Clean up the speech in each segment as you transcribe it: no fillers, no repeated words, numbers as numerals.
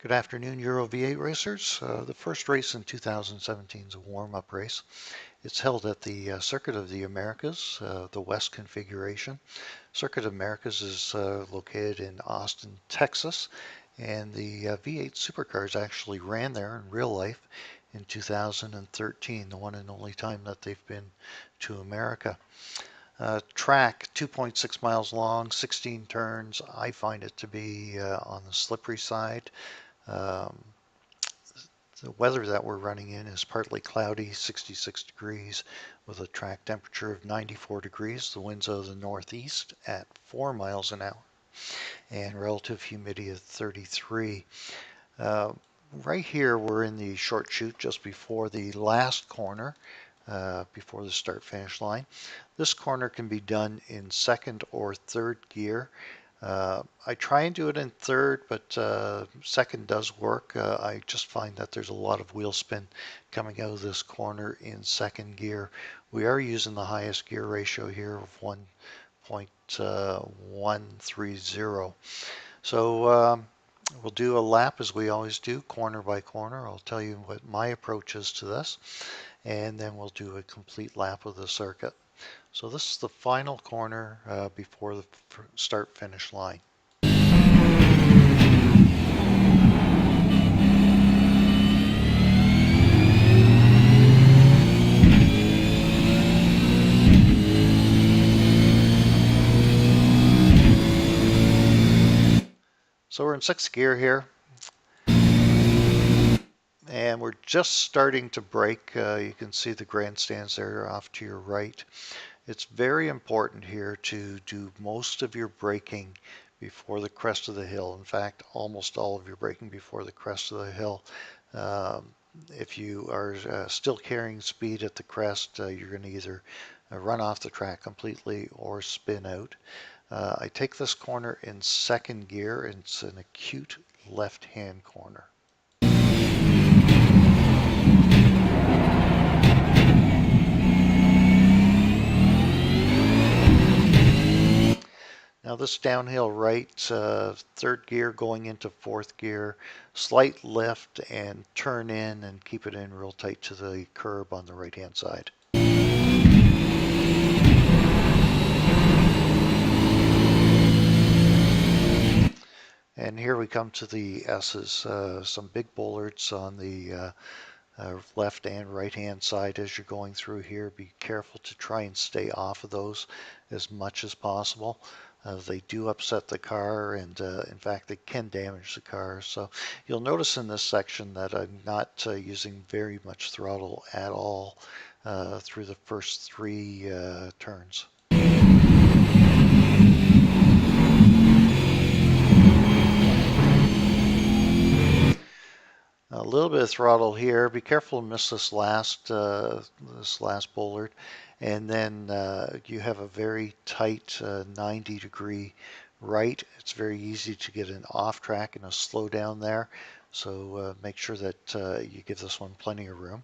Good afternoon, Euro V8 racers. The first race in 2017 is a warm-up race. It's held at the Circuit of the Americas, the West configuration. Circuit of Americas is located in Austin, Texas, and the V8 supercars actually ran there in real life in 2013, the one and only time that they've been to America. Track 2.6 miles long, 16 turns. I find it to be on the slippery side. Um, the weather that we're running in is partly cloudy, 66 degrees, with a track temperature of 94 degrees. The winds out of the northeast at 4 miles an hour, and relative humidity of 33. Right here, we're in the short chute just before the last corner, before the start-finish line. This corner can be done in second or third gear. I try and do it in third, but second does work. I just find that there's a lot of wheel spin coming out of this corner in second gear. We are using the highest gear ratio here of 1.130. So we'll do a lap as we always do, corner by corner. I'll tell you what my approach is to this, and then we'll do a complete lap of the circuit. So this is the final corner before the start-finish line. So we're in sixth gear here, and we're just starting to brake. You can see the grandstands there off to your right. It's very important here to do most of your braking before the crest of the hill. In fact, almost all of your braking before the crest of the hill. If you are still carrying speed at the crest, you're going to either run off the track completely or spin out. I take this corner in second gear, and it's an acute left-hand corner. Now this downhill right, third gear going into fourth gear, slight lift and turn in and keep it in real tight to the curb on the right hand side. And here we come to the S's, some big bollards on the left and right hand side as you're going through here. Be careful to try and stay off of those as much as possible. They do upset the car, and in fact they can damage the car. So you'll notice in this section that I'm not using very much throttle at all through the first three turns. A little bit of throttle here. Be careful to miss this last bollard, and then you have a very tight 90-degree right. It's very easy to get an off track and a slow down there. So make sure that you give this one plenty of room.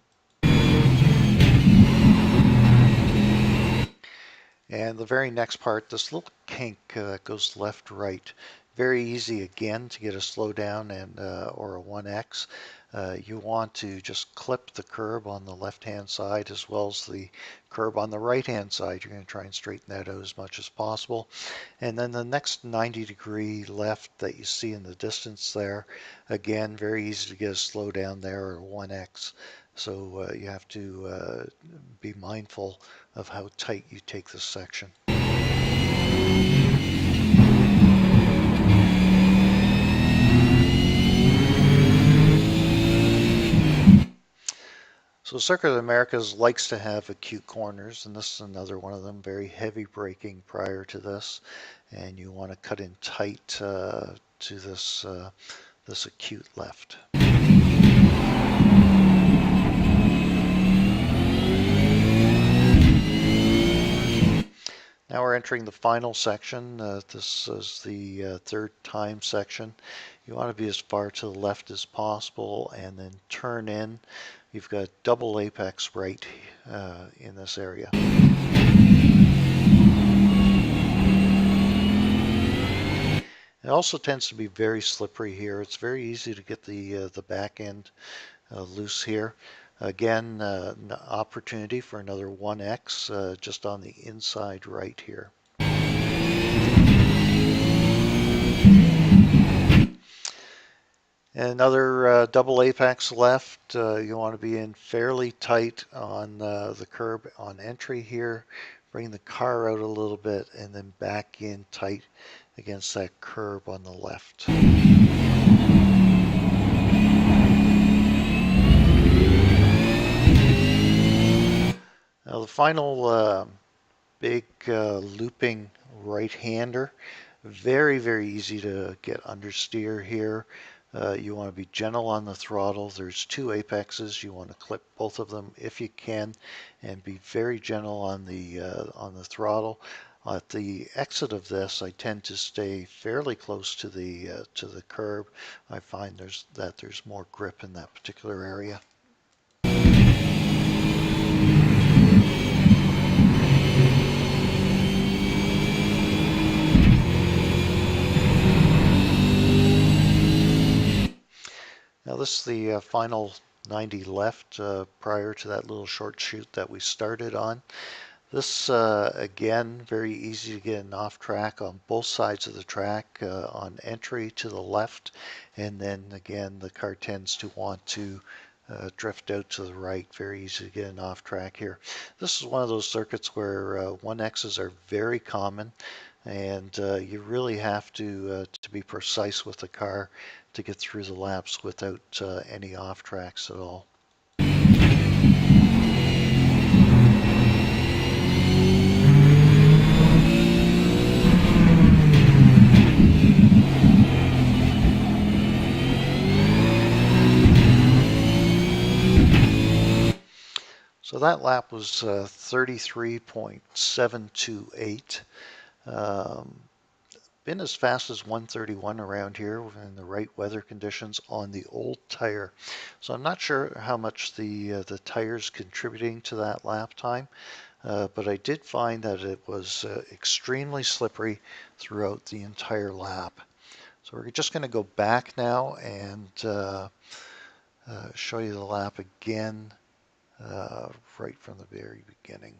And the very next part, this little kink that goes left-right. Very easy again to get a slowdown and or a 1X. You want to just clip the curb on the left-hand side as well as the curb on the right-hand side. You're going to try and straighten that out as much as possible. And then the next 90-degree left that you see in the distance there, again, very easy to get a slowdown there or a 1X. So you have to be mindful of how tight you take this section. So Circuit of the Americas likes to have acute corners, and this is another one of them. Very heavy braking prior to this, and you want to cut in tight to this this acute left. Now we're entering the final section. This is the third time section. You want to be as far to the left as possible and then turn in. You've got double apex right in this area. It also tends to be very slippery here. It's very easy to get the back end loose here. Again, an opportunity for another 1X just on the inside right here. Another double apex left. You want to be in fairly tight on the curb on entry here. Bring the car out a little bit and then back in tight against that curb on the left. Now the final big looping right-hander. Very easy to get understeer here. You want to be gentle on the throttle. There's two apexes. You want to clip both of them if you can, and be very gentle on the throttle. At the exit of this, I tend to stay fairly close to the curb. I find there's more grip in that particular area. Now this is the final 90 left prior to that little short shoot that we started on. This, again, very easy to get an off track on both sides of the track on entry to the left, and then again the car tends to want to drift out to the right. Very easy to get an off track here. This is one of those circuits where 1Xs are very common, and you really have to be precise with the car to get through the laps without any off tracks at all. So that lap was 33.728. Been as fast as 131 around here in the right weather conditions on the old tire. So I'm not sure how much the tire's contributing to that lap time, but I did find that it was extremely slippery throughout the entire lap. So we're just going to go back now and show you the lap again right from the very beginning.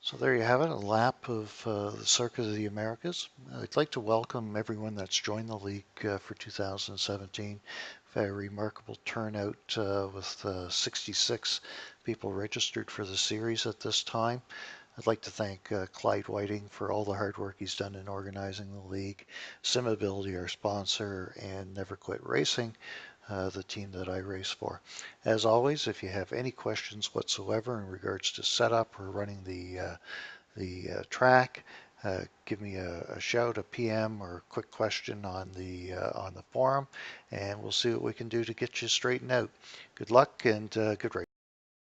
So there you have it, a lap of the Circuit of the Americas. I'd like to welcome everyone that's joined the league for 2017. A remarkable turnout with 66 people registered for the series at this time. I'd like to thank Clyde Whiting for all the hard work he's done in organizing the league, SimAbility, our sponsor, and Never Quit Racing, the team that I race for. As always, if you have any questions whatsoever in regards to setup or running the track, give me a shout, a PM, or a quick question on the forum, and we'll see what we can do to get you straightened out. Good luck and good race.